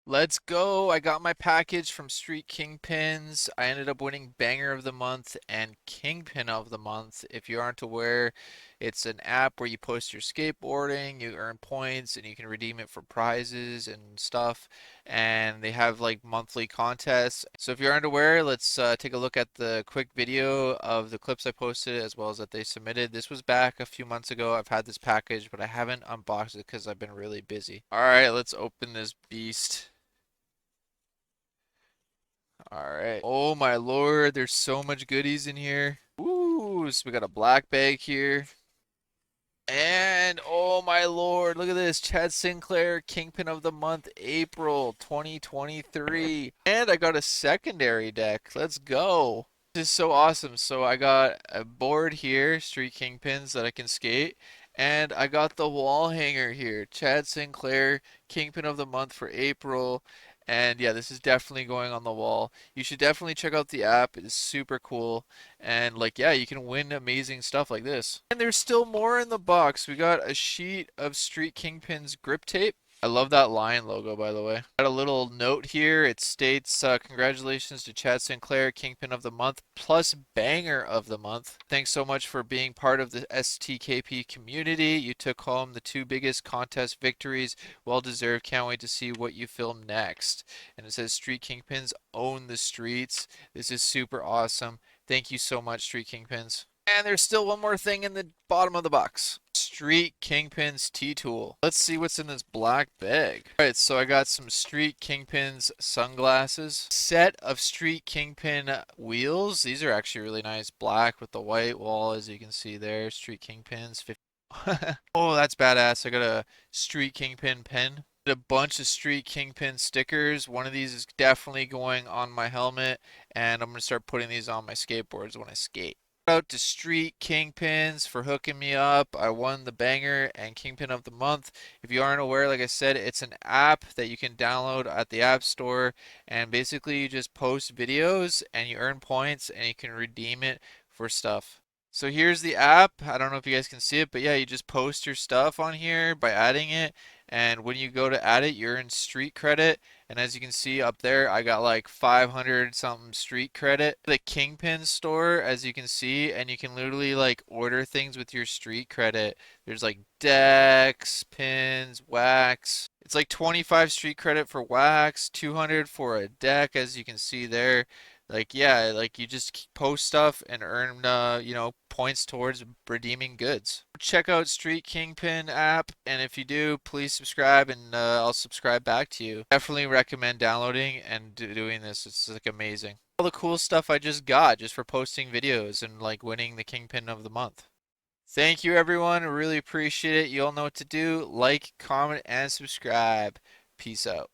Let's go. I got my package from Street Kingpins. I ended up winning Banger of the Month and Kingpin of the Month. If you aren't aware, it's an app where you post your skateboarding, you earn points, and you can redeem it for prizes and stuff. And they have like monthly contests. So if you aren't aware, let's take a look at the quick video of the clips I posted as well as that they submitted. This was back a few months ago. I've had this package, but I haven't unboxed it because I've been really busy. All right, let's open this beast. All right. Oh my lord, there's so much goodies in here. Ooh, so we got a black bag here. And oh my lord, look at this. Chad Sinclair, Kingpin of the Month, April 2023. And I got a secondary deck. Let's go. This is so awesome. So I got a board here, Street Kingpins that I can skate. And I got the wall hanger here, Chad Sinclair, Kingpin of the Month for April. And yeah, this is definitely going on the wall. You should definitely check out the app. It is super cool. And like, yeah, you can win amazing stuff like this. And there's still more in the box. We got a sheet of Street Kingpins grip tape. I love that lion logo, by the way. Got a little note here. It states, congratulations to Chad Sinclair, Kingpin of the Month, plus Banger of the Month. Thanks so much for being part of the STKP community. You took home the two biggest contest victories. Well deserved. Can't wait to see what you film next. And it says Street Kingpins own the streets. This is super awesome. Thank you so much, Street Kingpins. And there's still one more thing in the bottom of the box. Street Kingpins T-Tool. Let's see what's in this black bag. Alright, so I got some Street Kingpins sunglasses. Set of Street Kingpin wheels. These are actually really nice. Black with the white wall, as you can see there. Street Kingpins. Oh, that's badass. I got a Street Kingpin pen. A bunch of Street Kingpin stickers. One of these is definitely going on my helmet, and I'm going to start putting these on my skateboards when I skate. Shout out to Street Kingpins for hooking me up. I won the Banger and Kingpin of the Month. If you aren't aware, like I said, it's an app that you can download at the App Store, and basically you just post videos and you earn points and you can redeem it for stuff. So here's the app. I don't know if you guys can see it, but yeah, you just post your stuff on here by adding it. And when you go to add it, you're in street credit. And as you can see up there, I got like 500 something street credit. The Kingpin store, as you can see, and you can literally like order things with your street credit. There's like decks, pins, wax. It's like 25 street credit for wax, 200 for a deck, as you can see there. Like, yeah, like you just post stuff and earn, points towards redeeming goods. Check out Street Kingpin app, and if you do, please subscribe, and I'll subscribe back to you. Definitely recommend downloading and doing this. It's like amazing. All the cool stuff I just got just for posting videos and like winning the Kingpin of the Month. Thank you, everyone. I really appreciate it. You all know what to do. Like, comment, and subscribe. Peace out.